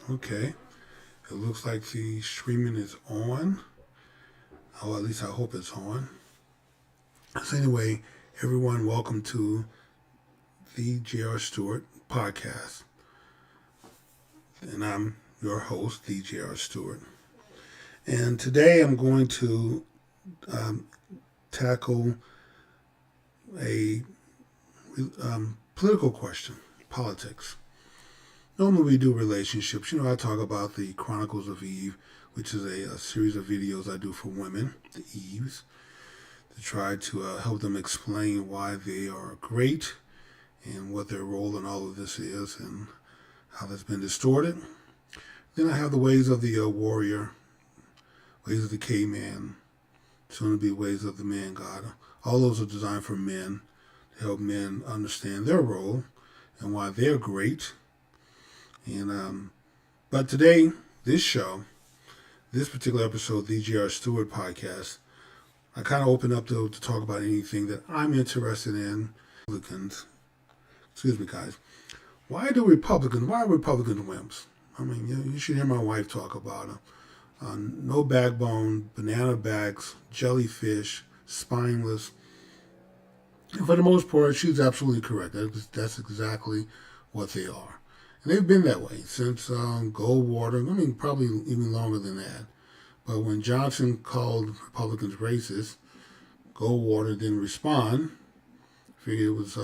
Okay, it looks like the streaming is on. Oh, at least I hope it's on. So anyway, everyone, welcome to the J.R. Stewart podcast. And I'm your host, the J.R. Stewart. And today I'm going to tackle a political question, politics. Normally we do relationships. I talk about the Chronicles of Eve, which is a series of videos I do for women, the Eves, to try to help them explain why they are great and what their role in all of this is and how that's been distorted. Then I have the ways of the warrior, ways of the caveman, soon to be ways of the man god. All those are designed for men to help men understand their role and why they're great. And but today, this particular episode, the J.R. Stewart podcast, I kind of open up to talk about anything that I'm interested in. Republicans, excuse me, guys. Why are Republicans wimps? I mean, you should hear my wife talk about them. No backbone, banana backs, jellyfish, spineless. And for the most part, she's absolutely correct. That's exactly what they are. And they've been that way since Goldwater. I mean, probably even longer than that. But when Johnson called Republicans racist, Goldwater didn't respond. Figured it was, it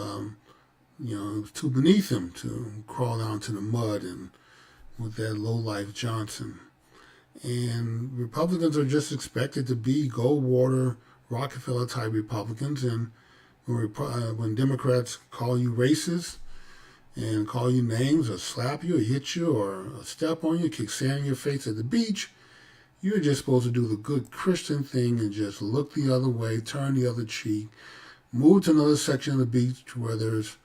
was too beneath him to crawl down to the mud and with that lowlife Johnson. And Republicans are just expected to be Goldwater, Rockefeller type Republicans. And when Democrats call you racist, and call you names or slap you or hit you or step on you, kick sand in your face at the beach, you're just supposed to do the good Christian thing and just look the other way, turn the other cheek, move to another section of the beach where there's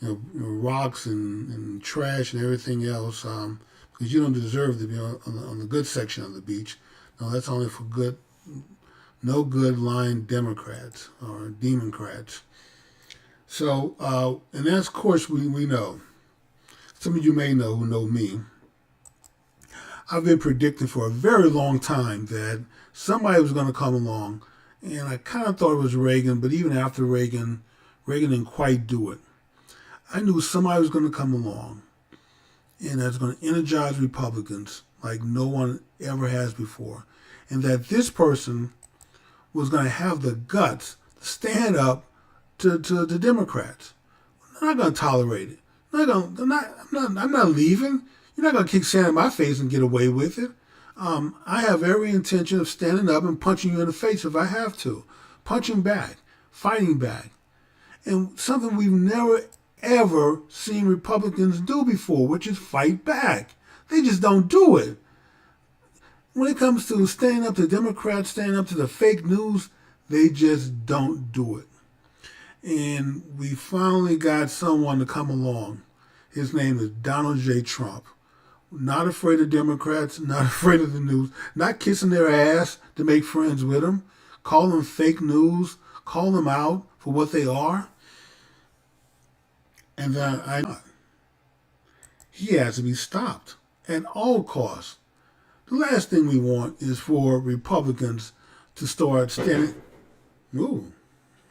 rocks and trash and everything else, because you don't deserve to be on the good section of the beach. No, that's only for no good lying Democrats or Democrats. So, and that's, of course, we know. Some of you may know who know me. I've been predicting for a very long time that somebody was going to come along, and I kind of thought it was Reagan, but even after Reagan didn't quite do it. I knew somebody was going to come along, and that's going to energize Republicans like no one ever has before, and that this person was going to have the guts to stand up to the Democrats. I'm not going to tolerate it. I'm not leaving. You're not going to kick sand in my face and get away with it. I have every intention of standing up and punching you in the face if I have to. Punching back. Fighting back. And something we've never, ever seen Republicans do before, which is fight back. They just don't do it. When it comes to standing up to Democrats, standing up to the fake news, they just don't do it. And we finally got someone to come along. His name is Donald J. Trump. Not afraid of Democrats, not afraid of the news, not kissing their ass to make friends with them, call them fake news, call them out for what they are. And he has to be stopped at all costs. The last thing we want is for Republicans to start standing. Ooh,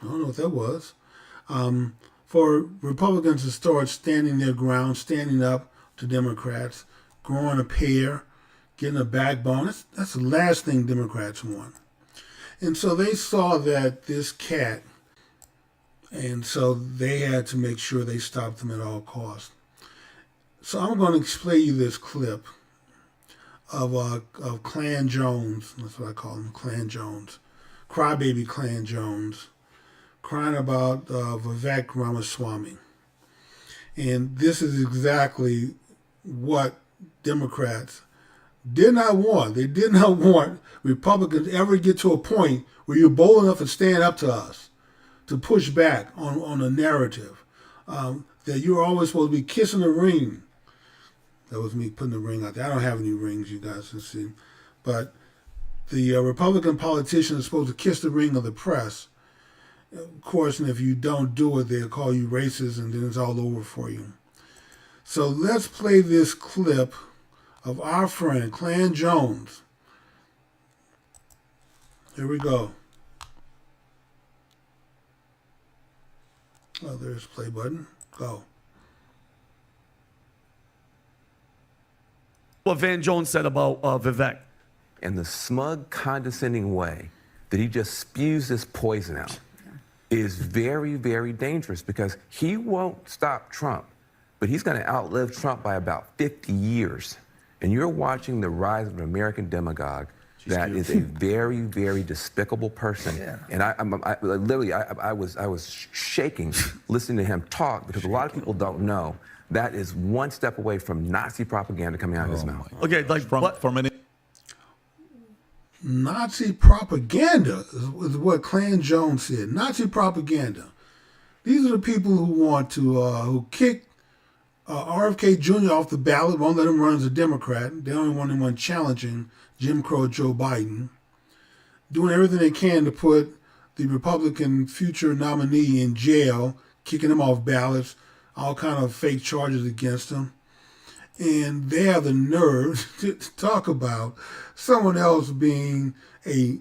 I don't know what that was. For Republicans to start standing their ground, standing up to Democrats, growing a pair, getting a backbone. That's the last thing Democrats want. And so they saw that this cat, and so they had to make sure they stopped them at all costs. So I'm going to play you this clip of Clan Jones. That's what I call him, Clan Jones. Crybaby Clan Jones, crying about Vivek Ramaswamy. And this is exactly what Democrats did not want. They did not want Republicans to ever get to a point where you're bold enough to stand up to us, to push back on a narrative, that you're always supposed to be kissing the ring. That was me putting the ring out there. I don't have any rings, you guys can see. But the Republican politician is supposed to kiss the ring of the press. Of course, and if you don't do it, they'll call you racist and then it's all over for you. So let's play this clip of our friend Clan Jones. Here we go. Oh, there's the play button. Go. What Van Jones said about Vivek. And the smug, condescending way that he just spews this poison out is very, very dangerous, because he won't stop Trump, but he's going to outlive Trump by about 50 years. And you're watching the rise of an American demagogue that is a very, very despicable person. Yeah. And I was shaking listening to him talk, because a lot of people don't know that is one step away from Nazi propaganda coming out of his mouth. Okay, like from an Nazi propaganda is what Clan Jones said. Nazi propaganda. These are the people who want to who kick RFK Jr. off the ballot, won't let him run as a Democrat. They don't want anyone challenging Jim Crow Joe Biden. Doing everything they can to put the Republican future nominee in jail, kicking him off ballots, all kind of fake charges against him. And they have the nerve to talk about someone else being a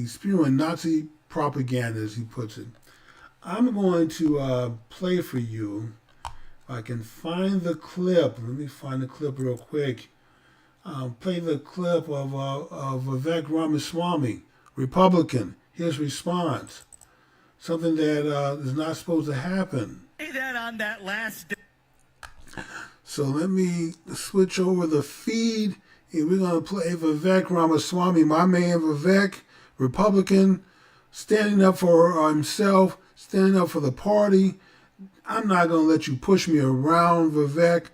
spewing Nazi propaganda, as he puts it. I'm going to play for you. If I can find the clip. Let me find the clip real quick. Play the clip of Vivek Ramaswamy, Republican, his response. Something that is not supposed to happen. Say that on that last day. So let me switch over the feed, and we're going to play Vivek Ramaswamy, my man Vivek, Republican, standing up for himself, standing up for the party. I'm not going to let you push me around, Vivek.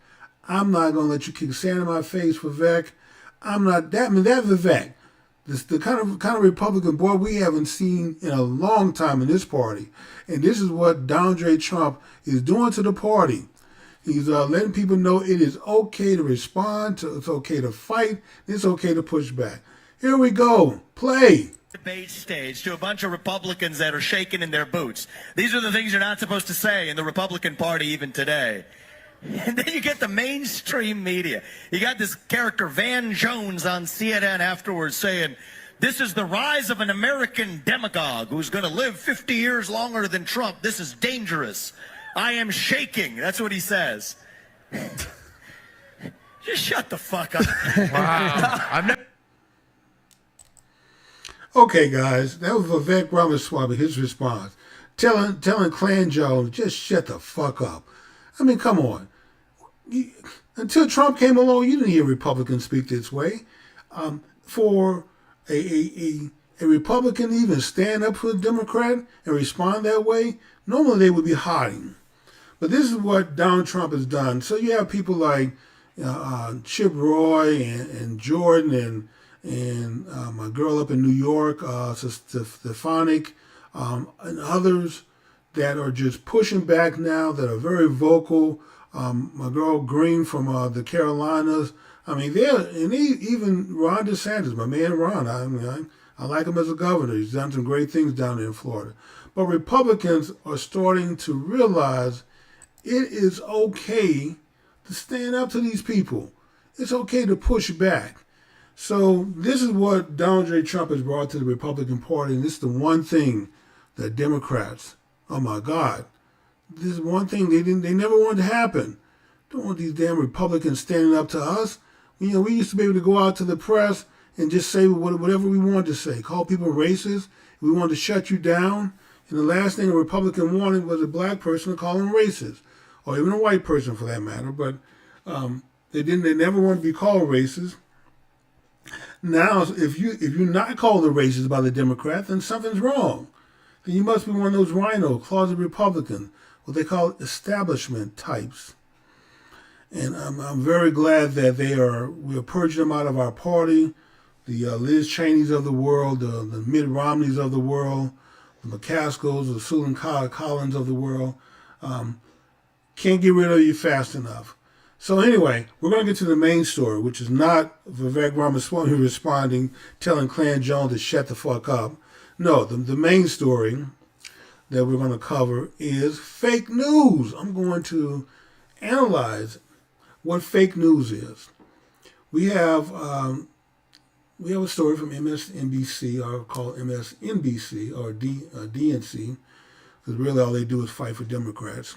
I'm not going to let you kick sand in my face, Vivek. I'm not that. I mean, that Vivek, this the kind of Republican boy we haven't seen in a long time in this party. And this is what Donald J. Trump is doing to the party. He's letting people know it is okay to respond, it's okay to fight, it's okay to push back. Here we go. Play. Debate stage to a bunch of Republicans that are shaking in their boots. These are the things you're not supposed to say in the Republican Party even today. And then you get the mainstream media. You got this character Van Jones on CNN afterwards saying, this is the rise of an American demagogue who's going to live 50 years longer than Trump. This is dangerous. I am shaking. That's what he says. Just shut the fuck up. Wow. Okay, guys, that was Vivek Ramaswamy, his response. Telling Clan Jones, just shut the fuck up. I mean, come on. Until Trump came along, you didn't hear Republicans speak this way. For a Republican to even stand up for a Democrat and respond that way, normally they would be hiding. But this is what Donald Trump has done. So you have people like Chip Roy and Jordan and my girl up in New York, Stefanik, and others that are just pushing back now, that are very vocal. My girl Green from the Carolinas. I mean, even Ron DeSantis, my man Ron. I like him as a governor. He's done some great things down there in Florida. But Republicans are starting to realize it is okay to stand up to these people. It's okay to push back. So this is what Donald J. Trump has brought to the Republican Party, and this is the one thing that Democrats, oh my God, this is one thing they never wanted to happen. Don't want these damn Republicans standing up to us. You know, we used to be able to go out to the press and just say whatever we wanted to say, call people racist. We wanted to shut you down. And the last thing a Republican wanted was a black person to call them racist, or even a white person for that matter. But they never wanted to be called racist. Now, if you're not called a racist by the Democrat, then something's wrong. Then you must be one of those rhino, closet Republicans, what they call establishment types. And I'm very glad that we're purging them out of our party. The Liz Cheneys of the world, the Mitt Romneys of the world, the McCaskills, the Susan Collins of the world. Can't get rid of you fast enough. So anyway, we're going to get to the main story, which is not Vivek Ramaswamy responding, telling Clan Jones to shut the fuck up. No, the main story that we're going to cover is fake news. I'm going to analyze what fake news is. we have a story from MSNBC, or called MSNBC, or DNC, because really all they do is fight for Democrats.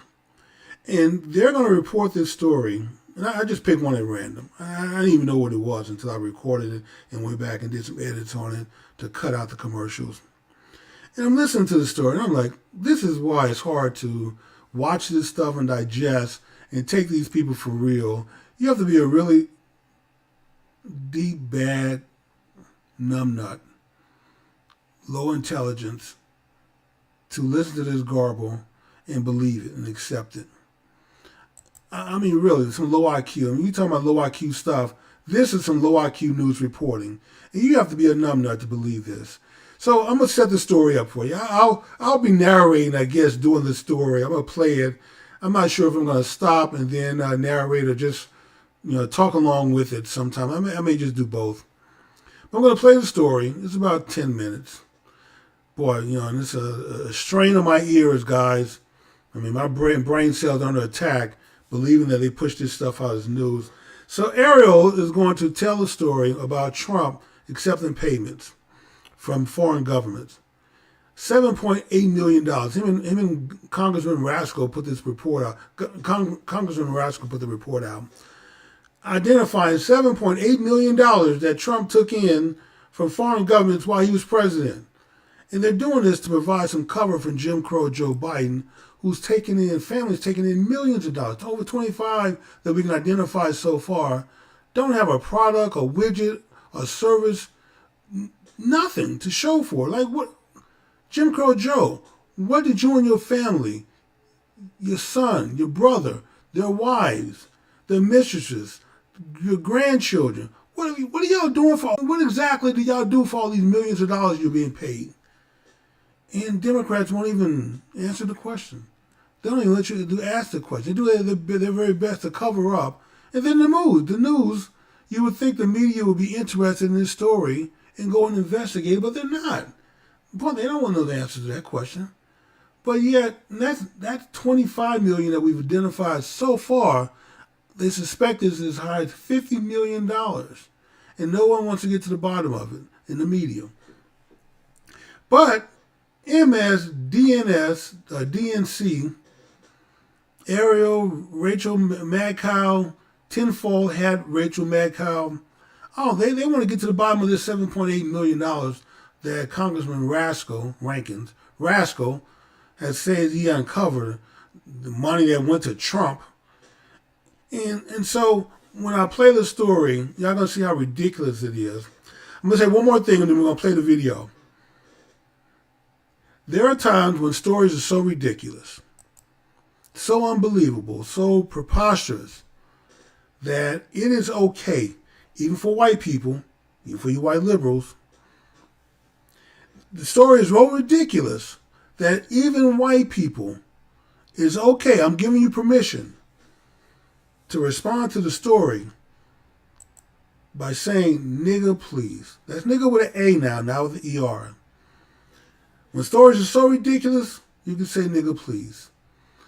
And they're going to report this story, and I just picked one at random. I didn't even know what it was until I recorded it and went back and did some edits on it to cut out the commercials. And I'm listening to the story, and I'm like, this is why it's hard to watch this stuff and digest and take these people for real. You have to be a really deep, bad, numbnut, low intelligence to listen to this garble and believe it and accept it. I mean, really, some low IQ. I mean, you talking about low IQ stuff. This is some low IQ news reporting. And you have to be a numbnut to believe this. So I'm going to set the story up for you. I'll be narrating, I guess, doing the story. I'm going to play it. I'm not sure if I'm going to stop and then narrate or just, talk along with it sometime. I may just do both. But I'm going to play the story. It's about 10 minutes. Boy, and it's a strain on my ears, guys. I mean, my brain cells are under attack, believing that they push this stuff out as news. So Ariel is going to tell a story about Trump accepting payments from foreign governments. $7.8 million. Him and Congressman Rasko put this report out. Congressman Rasko put the report out, identifying $7.8 million that Trump took in from foreign governments while he was president. And they're doing this to provide some cover from Jim Crow Joe Biden, who's families taking in millions of dollars. Over 25 that we can identify so far don't have a product, a widget, a service, nothing to show for. Like what? Jim Crow Joe, what did you and your family, your son, your brother, their wives, their mistresses, your grandchildren, what are y'all doing for? What exactly do y'all do for all these millions of dollars you're being paid? And Democrats won't even answer the question. They don't even let you ask the question. They do their very best to cover up. And then the news, you would think the media would be interested in this story and go and investigate, but they're not. Boy, they don't want to know the answer to that question. But yet, that's $25 million that we've identified so far. They suspect is as high as $50 million. And no one wants to get to the bottom of it in the media. But DNC, Ariel, Rachel Madcow, tinfoil hat Rachel Madcow, they want to get to the bottom of this $7.8 million that Congressman Rasko has said he uncovered, the money that went to Trump. And so when I play the story, y'all going to see how ridiculous it is. I'm going to say one more thing and then we're going to play the video. There are times when stories are so ridiculous, so unbelievable, so preposterous, that it is okay, even for white people, even for you white liberals, the story is so ridiculous that even white people is okay. I'm giving you permission to respond to the story by saying, nigga, please. That's nigga with an A now with the ER. When stories are so ridiculous, you can say nigga, please.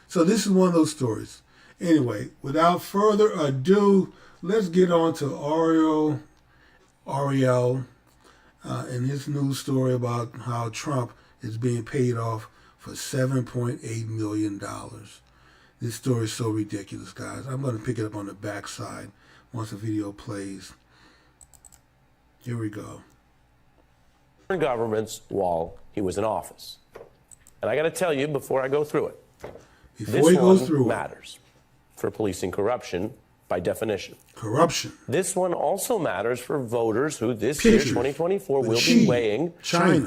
So this is one of those stories. Anyway, without further ado, let's get on to Ariel, and his news story about how Trump is being paid off for $7.8 million. This story is so ridiculous, guys. I'm going to pick it up on the backside once the video plays. Here we go. Governments while he was in office. And I got to tell you, before I go through it, this matters for policing corruption by definition. Corruption. This one also matters for voters who this year, 2024, will be weighing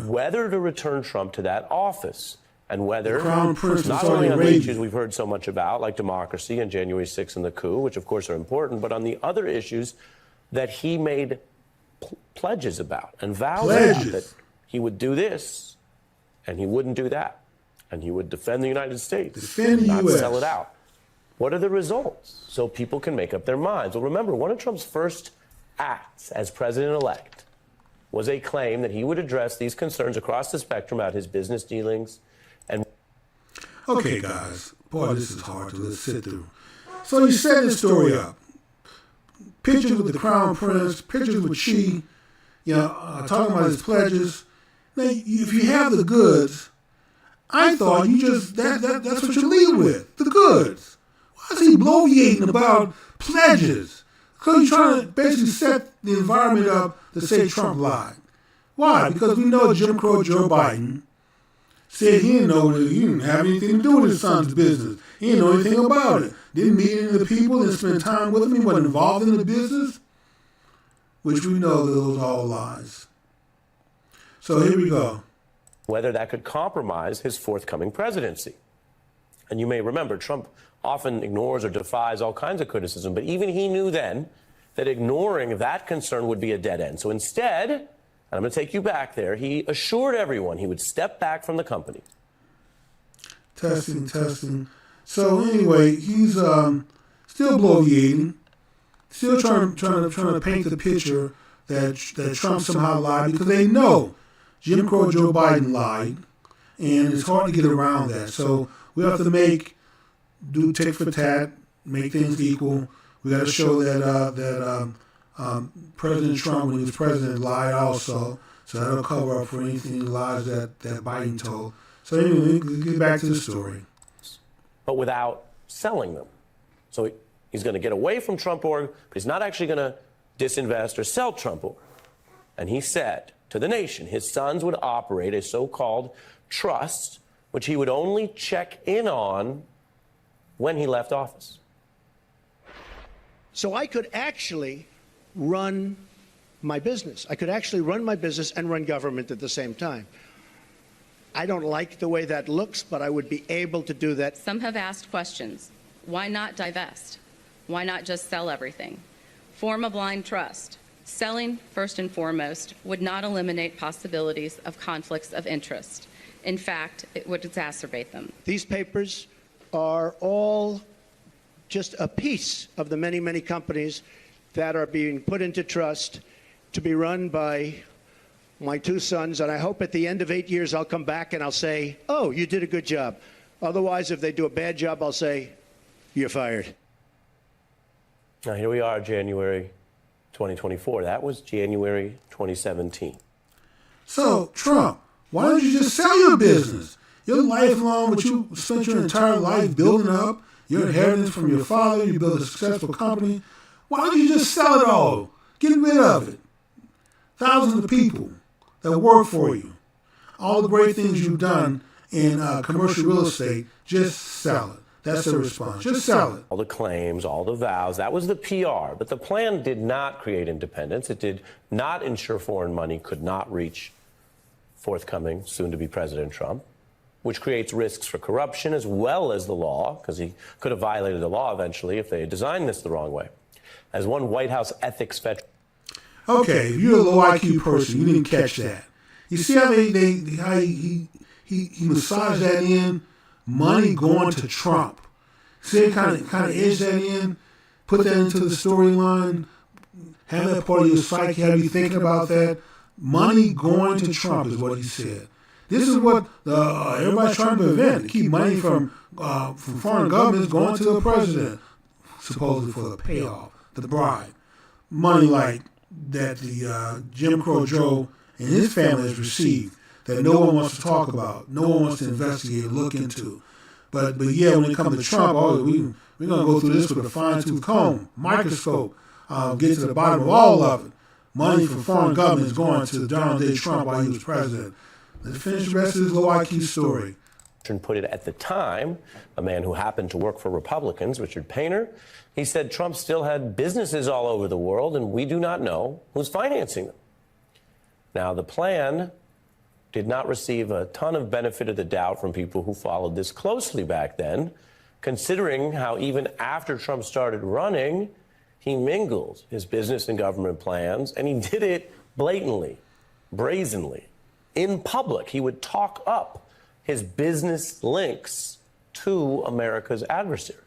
whether to return Trump to that office and whether, not only on the issues we've heard so much about, like democracy and January 6th and the coup, which of course are important, but on the other issues that he made pledges about and vows about, that he would do this and he wouldn't do that, and he would defend the United States, not sell it out. What are the results? So people can make up their minds. Well, remember, one of Trump's first acts as president-elect was a claim that he would address these concerns across the spectrum about his business dealings. And okay, guys, boy, this is hard to sit through. So he set this story up. pictures with the Crown Prince, pictures with Xi, talking about his pledges. Now, if you have the goods, I thought you just, that's what you lead with, the goods. Why is he bloviating about pledges? Because he's trying to basically set the environment up to say Trump lied. Why? Because we know Jim Crow Joe Biden said he didn't have anything to do with his son's business. He didn't know anything about it. Didn't meet any of the people, didn't spend time with them. He wasn't involved in the business, which we know those are all lies. So here we go. Whether that could compromise his forthcoming presidency. And you may remember, Trump often ignores or defies all kinds of criticism, but even he knew then that ignoring that concern would be a dead end. So instead, and I'm going to take you back there, he assured everyone he would step back from the company. Testing. So anyway, he's still bloviating, still trying to paint the picture that Trump somehow lied, because they know Jim Crow Joe Biden lied, and it's hard to get around that. So we have to do tit for tat, make things equal. We got to show that President Trump, when he was president, lied also. So that'll cover up for anything lies that Biden told. So anyway, let's get back to the story. But without selling them. So he's going to get away from Trump org, but he's not actually going to disinvest or sell Trump org. And he said to the nation his sons would operate a so-called trust, which he would only check in on when he left office. So I could actually run my business. I could actually run my business and run government at the same time. I don't like the way that looks, but I would be able to do that. Some have asked questions. Why not divest? Why not just sell everything? Form a blind trust. Selling, first and foremost, would not eliminate possibilities of conflicts of interest. In fact, it would exacerbate them. These papers are all just a piece of the many, many companies that are being put into trust to be run by my two sons, and I hope at the end of 8 years I'll come back and I'll say, oh, you did a good job. Otherwise, if they do a bad job, I'll say, you're fired. Now, here we are, January 2024. That was January 2017. So, Trump, why don't you just sell your business? Your lifelong, what you spent your entire life building up, your inheritance from your father, you built a successful company. Why don't you just sell it all? Get rid of it. Thousands of people that work for you. All the great things you've done in commercial real estate, just sell it. That's the response. Just sell it. All the claims, all the vows, that was the PR. But the plan did not create independence. It did not ensure foreign money could not reach forthcoming, soon-to-be President Trump, which creates risks for corruption as well as the law, because he could have violated the law eventually if they had designed this the wrong way. As one White House ethics veteran. Okay, if you're a low IQ person, you didn't catch that. You see how how he massaged that in? Money going to Trump. See, kind of edge that in, put that into the storyline, have that part of your psyche, have you thinking about that. Money going to Trump is what he said. This is what everybody's trying to prevent, keep money from foreign governments going to the president, supposedly for the payoff, the bribe. Money like that the Jim Crow Joe and his family has received that no one wants to talk about, no one wants to investigate or look into. But yeah, when it comes to Trump, we're going to go through this with a fine-tooth comb, microscope, get to the bottom of all of it. Money from foreign governments going to Donald J. Trump while he was president. Let's finish the rest of this low IQ story. Put it at the time, a man who happened to work for Republicans, Richard Painter, he said Trump still had businesses all over the world, and we do not know who's financing them. Now, the plan did not receive a ton of benefit of the doubt from people who followed this closely back then, considering how even after Trump started running, he mingled his business and government plans, and he did it blatantly, brazenly, in public. He would talk up his business links to America's adversaries.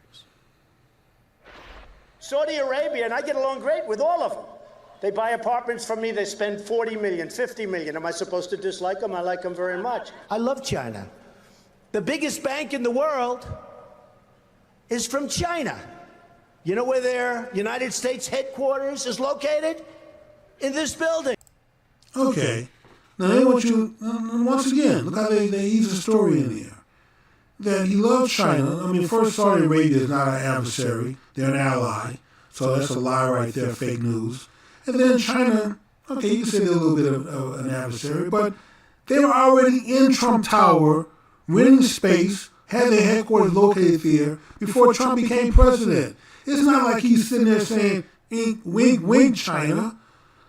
Saudi Arabia, and I get along great with all of them. They buy apartments from me, they spend $40 million, $50 million. Am I supposed to dislike them? I like them very much. I love China. The biggest bank in the world is from China. You know where their United States headquarters is located? In this building. Okay. Now they want you, once again, look how they ease the story in here. That he loves China. I mean, first, Saudi Arabia is not an adversary. They're an ally. So that's a lie right there, fake news. And then China, okay, you can say they're a little bit of an adversary, but they were already in Trump Tower, renting space, had their headquarters located there before Trump became president. It's not like he's sitting there saying, wink, wink, China.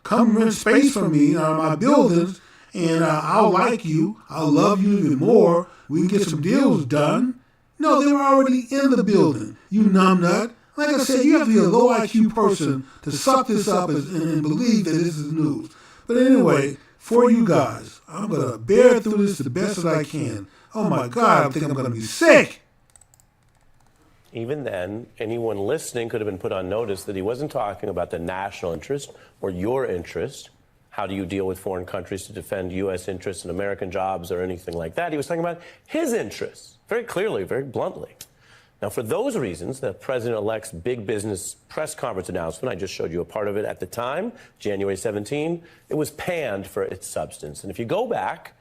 Come rent space from me, my buildings, and I'll like you. I'll love you even more. We can get some deals done. No, they were already in the building. You numbnut. Like I said, you have to be a low IQ person to suck this up and believe that this is news. But anyway, for you guys, I'm going to bear through this the best that I can. Oh my God, I think I'm going to be sick. Even then, anyone listening could have been put on notice that he wasn't talking about the national interest or your interest. How do you deal with foreign countries to defend U.S. interests and American jobs or anything like that? He was talking about his interests, very clearly, very bluntly. Now, for those reasons, the president-elect's big business press conference announcement, I just showed you a part of it at the time, January 17, it was panned for its substance. And if you go back,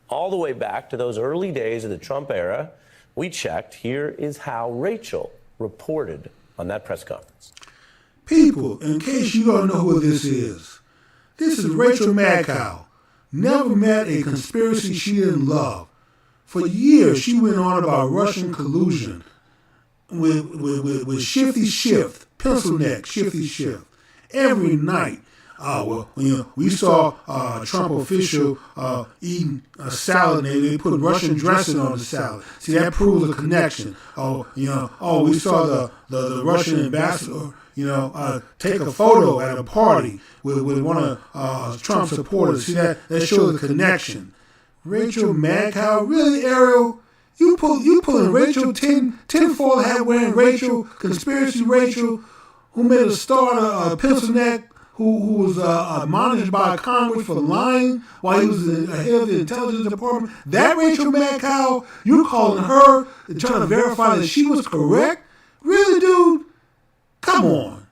all the way back to those early days of the Trump era, we checked. Here is how Rachel reported on that press conference. People, in case you don't know who this is Rachel Maddow. Never met a conspiracy she didn't love. For years, she went on about Russian collusion with Shifty Schiff, pencil neck, Shifty Schiff, every night. We saw a Trump official eating a salad and they put Russian dressing on the salad. See, that proves a connection. We saw the Russian ambassador, take a photo at a party with one of Trump's supporters. See, that shows a connection. Rachel Maddow, really, Ariel? You pulling Rachel tinfoil hat wearing Rachel, conspiracy Rachel, who made a start a pencil neck, who was admonished by Congress for lying while he was the head of the intelligence department. That Rachel Maddow, you calling her and trying to verify that she was correct? Really, dude? Come on.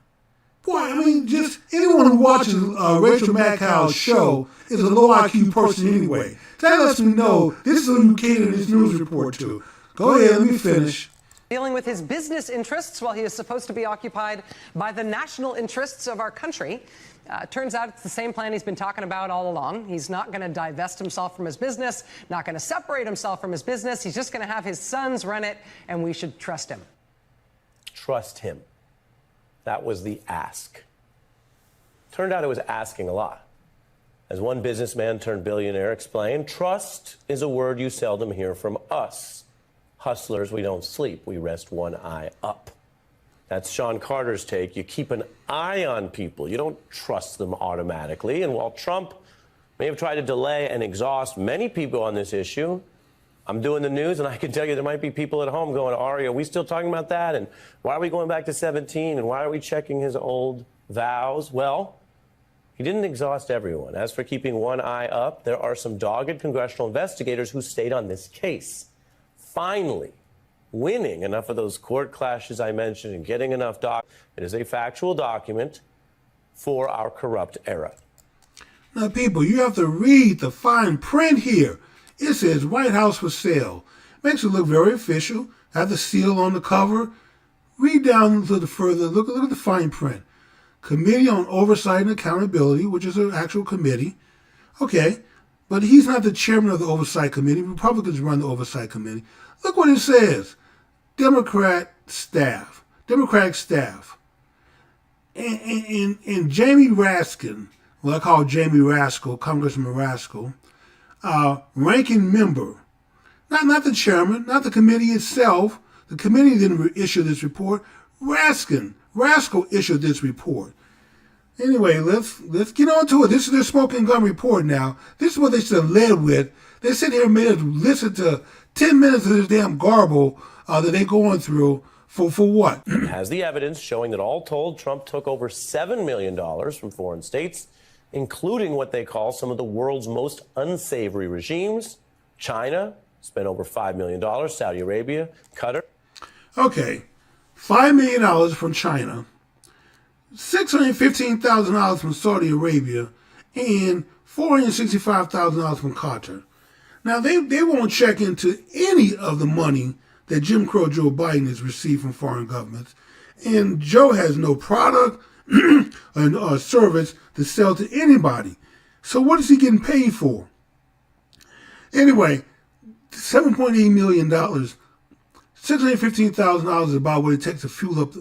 Boy, I mean, just anyone who watches Rachel Maddow's show is a low IQ person anyway. That lets me know this is who you cater this news report to. Go ahead, let me finish. Dealing with his business interests while he is supposed to be occupied by the national interests of our country. Turns out it's the same plan he's been talking about all along. He's not going to divest himself from his business, not going to separate himself from his business. He's just going to have his sons run it, and we should trust him. Trust him. That was the ask. Turned out it was asking a lot. As one businessman turned billionaire explained, trust is a word you seldom hear from us. Hustlers, we don't sleep. We rest one eye up. That's Sean Carter's take. You keep an eye on people. You don't trust them automatically. And while Trump may have tried to delay and exhaust many people on this issue, I'm doing the news, and I can tell you there might be people at home going, Ari, are we still talking about that? And why are we going back to 17? And why are we checking his old vows? Well, he didn't exhaust everyone. As for keeping one eye up, there are some dogged congressional investigators who stayed on this case. Finally, winning enough of those court clashes I mentioned and getting enough it is a factual document for our corrupt era. Now, people, you have to read the fine print here. It says White House for sale. Makes it look very official. Have the seal on the cover. Read down to the further. Look at the fine print. Committee on Oversight and Accountability, which is an actual committee. Okay, but he's not the chairman of the Oversight Committee. Republicans run the Oversight Committee. Look what it says. Democratic staff. And Jamie Raskin, what I call Jamie Rascal, Congressman Rascal, ranking member. Not the chairman, not the committee itself. The committee didn't issue this report. Rascal issued this report. Anyway, let's get on to it. This is their smoking gun report now. This is what they should have led with. They sit here and made us listen to 10 minutes of this damn garble that they're going through for what? It has the evidence showing that all told, Trump took over $7 million from foreign states, including what they call some of the world's most unsavory regimes. China spent over $5 million, Saudi Arabia, Qatar. Okay. $5 million from China, $615,000 from Saudi Arabia, and $465,000 from Qatar. Now, they won't check into any of the money that Jim Crow Joe Biden has received from foreign governments. And Joe has no product or service to sell to anybody. So what is he getting paid for? Anyway, $7.8 million, $615,000 is about what it takes to fuel up.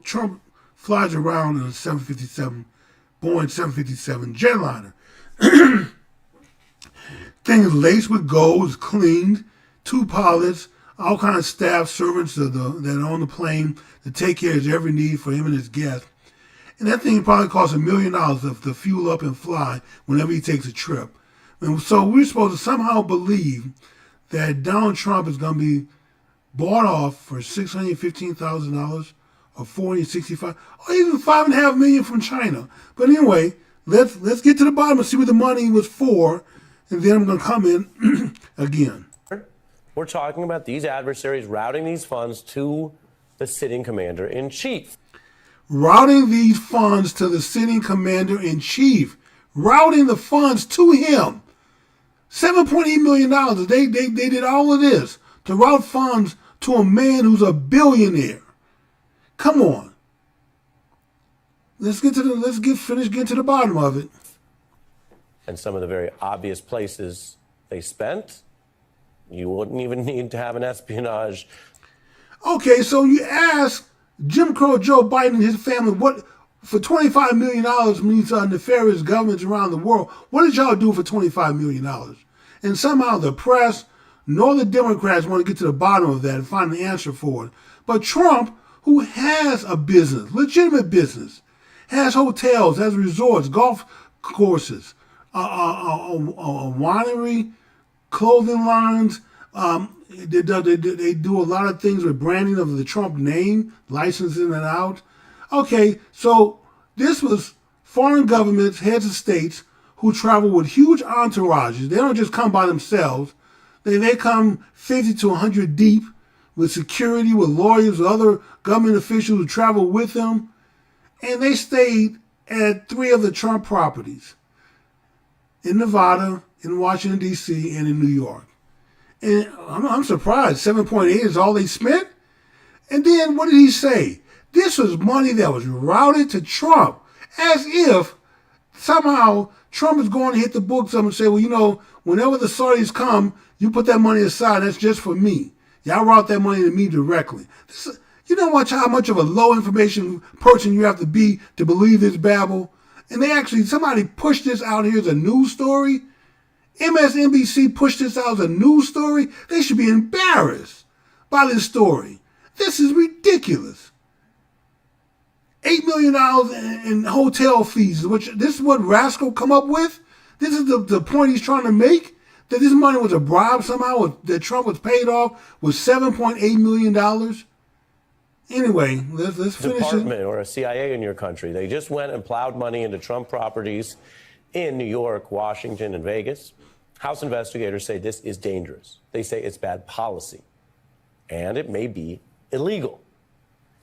Trump flies around in a 757, Boeing 757 jetliner. Thing is laced with gold, is cleaned, 2 pilots, all kind of staff, servants that are on the plane to take care of his every need for him and his guests. And that thing probably costs $1 million to fuel up and fly whenever he takes a trip. And so we're supposed to somehow believe that Donald Trump is going to be bought off for $615,000 or $465,000 or even $5.5 million from China. But anyway, let's get to the bottom and see what the money was for, and then I'm going to come in again. We're talking about these adversaries routing these funds to the sitting commander-in-chief. Routing these funds to the sitting commander-in-chief. Routing the funds to him. $7.8 million. They did all of this to route funds to a man who's a billionaire. Come on. Let's finish getting to the bottom of it. And some of the very obvious places they spent, you wouldn't even need to have an espionage. Okay, so you ask Jim Crow Joe Biden and his family what for $25 million means nefarious governments around the world. What did y'all do for $25 million? And somehow the press nor the Democrats want to get to the bottom of that and find the answer for it. But Trump, who has a business, legitimate business, has hotels, has resorts, golf courses, a winery, clothing lines. They do a lot of things with branding of the Trump name, licensing it out. Okay, so this was foreign governments, heads of states, who travel with huge entourages. They don't just come by themselves. They come 50 to 100 deep with security, with lawyers, with other government officials who travel with them. And they stayed at 3 of the Trump properties in Nevada, in Washington, D.C., and in New York. And I'm surprised 7.8 is all they spent. And then what did he say? This was money that was routed to Trump, as if somehow Trump is going to hit the books up and say, well, whenever the Saudis come, you put that money aside. That's just for me. Y'all route that money to me directly. You know how much of a low information person you have to be to believe this babble? And somebody pushed this out here as a news story. MSNBC pushed this out as a news story. They should be embarrassed by this story. This is ridiculous. $8 million in hotel fees, which this is what Rascal come up with? This is the point he's trying to make? That this money was a bribe somehow, that Trump was paid off with $7.8 million? Anyway, let's finish Department or a CIA in your country. They just went and plowed money into Trump properties in New York, Washington, and Vegas. House investigators say this is dangerous. They say it's bad policy, and it may be illegal.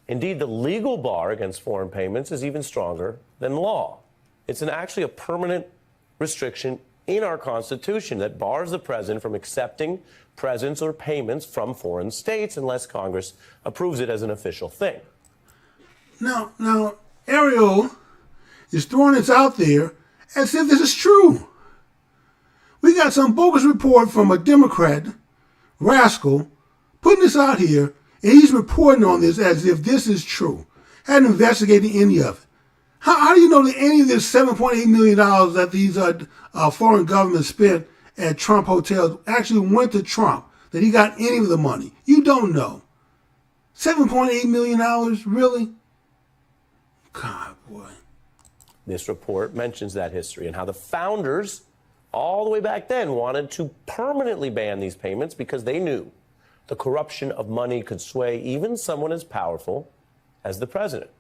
Indeed, the legal bar against foreign payments is even stronger than law. It's actually a permanent restriction in our Constitution that bars the president from accepting presents or payments from foreign states unless Congress approves it as an official thing. Now, Ariel is throwing this out there as if this is true. We got some bogus report from a Democrat, Rascal, putting this out here, and he's reporting on this as if this is true. Hadn't investigated any of it. How do you know that any of this $7.8 million that these foreign governments spent at Trump hotels actually went to Trump, that he got any of the money? You don't know. $7.8 million, really? God, boy. This report mentions that history and how the founders, all the way back then, wanted to permanently ban these payments because they knew the corruption of money could sway even someone as powerful as the president.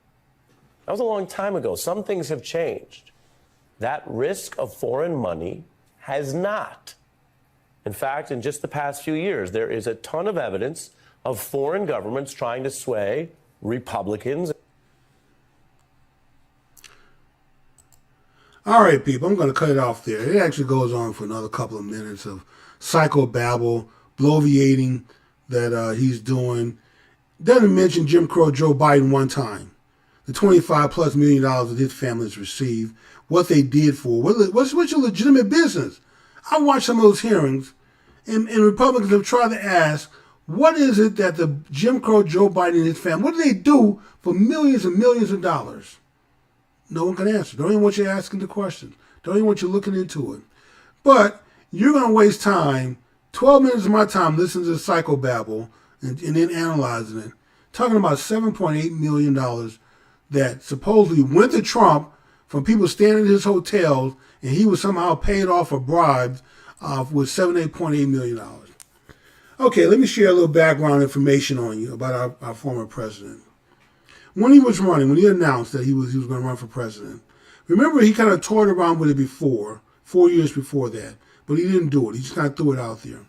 That was a long time ago. Some things have changed. That risk of foreign money has not. In fact, in just the past few years, there is a ton of evidence of foreign governments trying to sway Republicans. All right, people, I'm going to cut it off there. It actually goes on for another couple of minutes of psychobabble, bloviating that he's doing. Doesn't mention Jim Crow Joe Biden one time. The $25+ million that his family has received, what they did for, what's your legitimate business? I watched some of those hearings, and Republicans have tried to ask, what is it that the Jim Crow Joe Biden and his family, what do they do for millions and millions of dollars? No one can answer. Don't even want you asking the questions. Don't even want you looking into it. But you're going to waste time, 12 minutes of my time listening to the psychobabble and then analyzing it, talking about $7.8 million that supposedly went to Trump from people staying in his hotels, and he was somehow paid off or bribed with $8.8 million. Okay, let me share a little background information on you about our former president. When he was running, when he announced that he was going to run for president, remember he kind of toyed around with it before, 4 years before that, but he didn't do it. He just kind of threw it out there.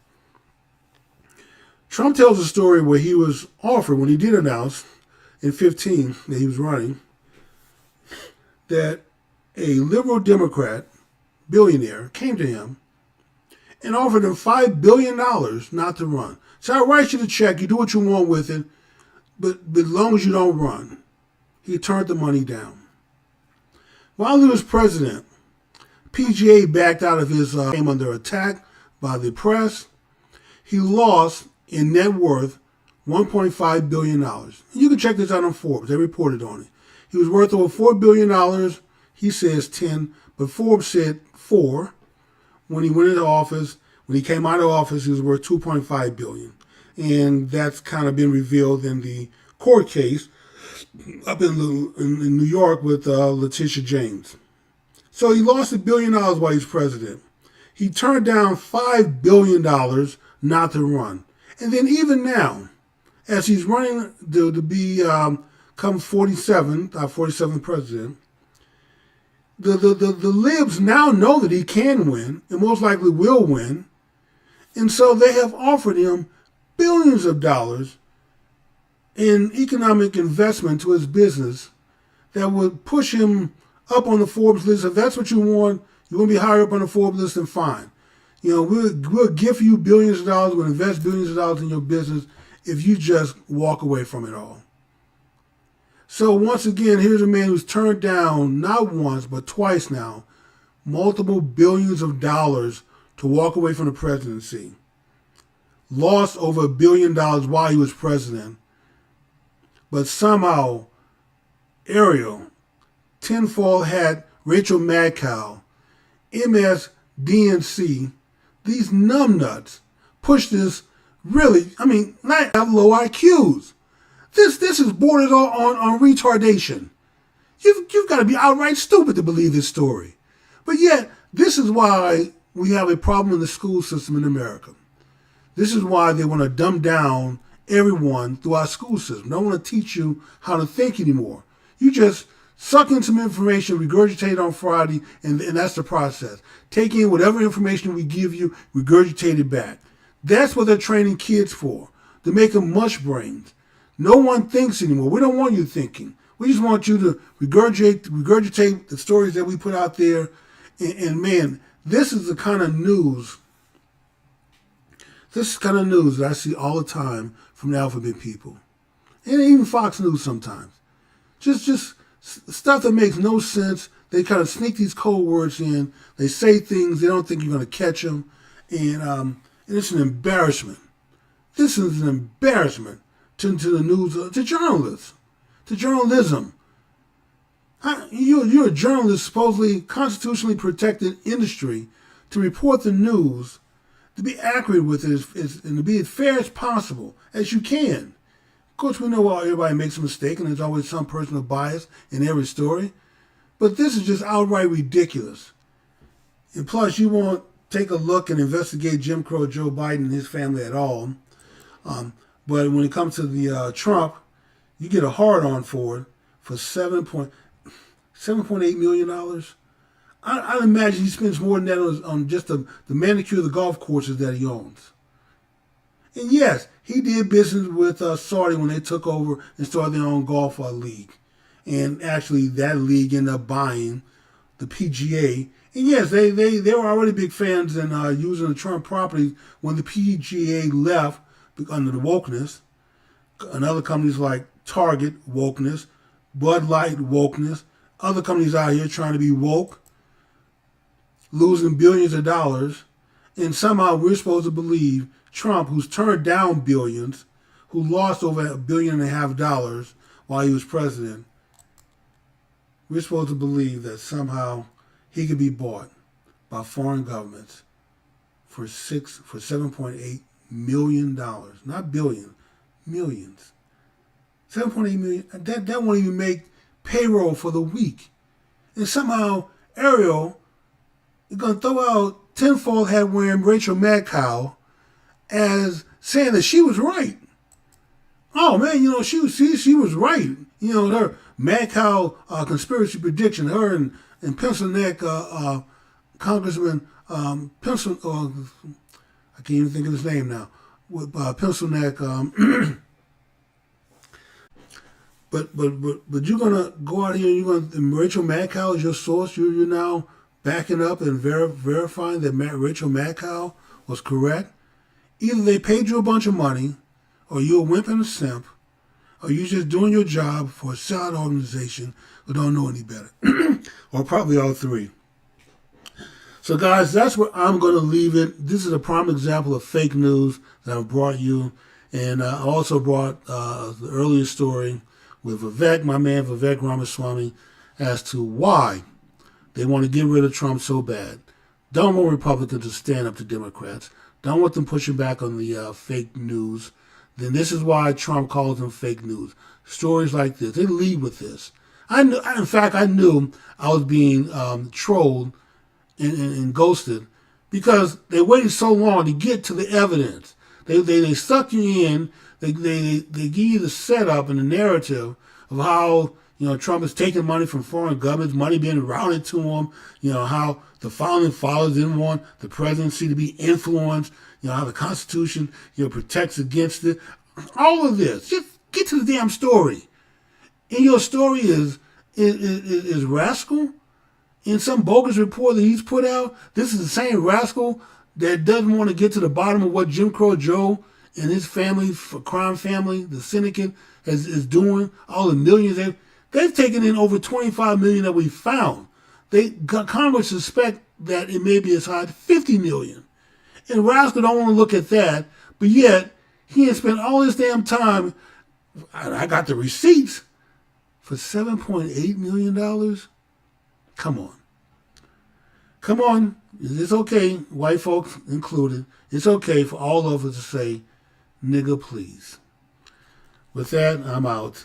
Trump tells a story where he was offered, when he did announce in 2015 that he was running, that a liberal Democrat billionaire came to him and offered him $5 billion not to run. So I write you the check, you do what you want with it, but as long as you don't run. He turned the money down. While he was president, PGA backed out of his, came under attack by the press. He lost in net worth $1.5 billion. You can check this out on Forbes. They reported on it. He was worth over $4 billion. He says 10, but Forbes said 4 when he went into office. When he came out of office, he was worth $2.5 billion. And that's kind of been revealed in the court case up in New York with Letitia James. So he lost $1 billion while he was president. He turned down $5 billion not to run. And then even now, as he's running to be come 47th, our 47th president, the libs now know that he can win and most likely will win. And so they have offered him billions of dollars in economic investment to his business that would push him up on the Forbes list. If that's what you want, you want to be higher up on the Forbes list, then fine. You know, we'll give you billions of dollars, we'll invest billions of dollars in your business if you just walk away from it all. So once again, here's a man who's turned down not once, but twice now, multiple billions of dollars to walk away from the presidency. Lost over $1 billion while he was president. But somehow, Ariel, tinfoil hat, Rachel Madcow, MSDNC, these numbnuts push this really, I mean, not have low IQs. This is borders on retardation. You've got to be outright stupid to believe this story. But yet, this is why we have a problem in the school system in America. This is why they want to dumb down everyone through our school system. They don't want to teach you how to think anymore. You just suck in some information, regurgitate it on Friday, and that's the process. Take in whatever information we give you, regurgitate it back. That's what they're training kids for, to make them mush brains. No one thinks anymore. We don't want you thinking. We just want you to regurgitate the stories that we put out there. And man, this is the kind of news. This is the kind of news that I see all the time from the alphabet people. And even Fox News sometimes. Just stuff that makes no sense. They kind of sneak these code words in. They say things. They don't think you're going to catch them. And it's an embarrassment. This is an embarrassment to the news, to journalists, to journalism. You're a journalist, supposedly constitutionally protected industry, to report the news, to be accurate with it, and to be as fair as possible, as you can. Of course, we know everybody makes a mistake, and there's always some personal bias in every story. But this is just outright ridiculous. And plus, you won't take a look and investigate Jim Crow Joe Biden and his family at all. But when it comes to the Trump, you get a hard-on for it for $7.8 million. I'd imagine he spends more than that on just the manicure, the golf courses that he owns. And yes, he did business with Saudi when they took over and started their own golf league. And actually, that league ended up buying the PGA. And yes, they were already big fans in using the Trump properties when the PGA left under the wokeness. And other companies like Target, wokeness, Bud Light, wokeness, other companies out here trying to be woke, losing billions of dollars. And somehow we're supposed to believe Trump, who's turned down billions, who lost over $1.5 billion while he was president, we're supposed to believe that somehow he could be bought by foreign governments for $7.8 million. Not billion, millions. 7.8 million. That won't even make payroll for the week. And somehow Ariel is going to throw out tinfoil hat wearing Rachel Madcow as saying that she was right. Oh man, she was right. Her Madcow conspiracy prediction, her and pencil neck Congressman pencil. I can't even think of his name now. With pencil neck. But you're gonna go out here and Rachel Madcow is your source. You're now backing up and verifying that Rachel Madcow was correct. Either they paid you a bunch of money, or you're a wimp and a simp, or you're just doing your job for a sellout organization who don't know any better, or probably all three. So guys, that's where I'm going to leave it. This is a prime example of fake news that I've brought you. And I also brought the earlier story with Vivek, my man Vivek Ramaswamy, as to why they want to get rid of Trump so bad. Don't want Republicans to stand up to Democrats. Don't want them pushing back on the fake news. Then this is why Trump calls them fake news. Stories like this, they lead with this. I knew I was being trolled and ghosted because they waited so long to get to the evidence. They suck you in. They give you the setup and the narrative of how Trump is taking money from foreign governments, money being routed to him. How the founding fathers didn't want the presidency to be influenced. How the Constitution protects against it. All of this. Just get to the damn story. And your story is Rascal. In some bogus report that he's put out, this is the same Rascal that doesn't want to get to the bottom of what Jim Crow Joe and his family, crime family, the syndicate, is doing. All the millions they've taken in over 25 million that we found. Congress suspect that it may be as high as 50 million. And Rascal don't want to look at that, but yet he has spent all this damn time. I got the receipts for $7.8 million. Come on. Come on. It's okay, white folks included. It's okay for all of us to say, nigga, please. With that, I'm out.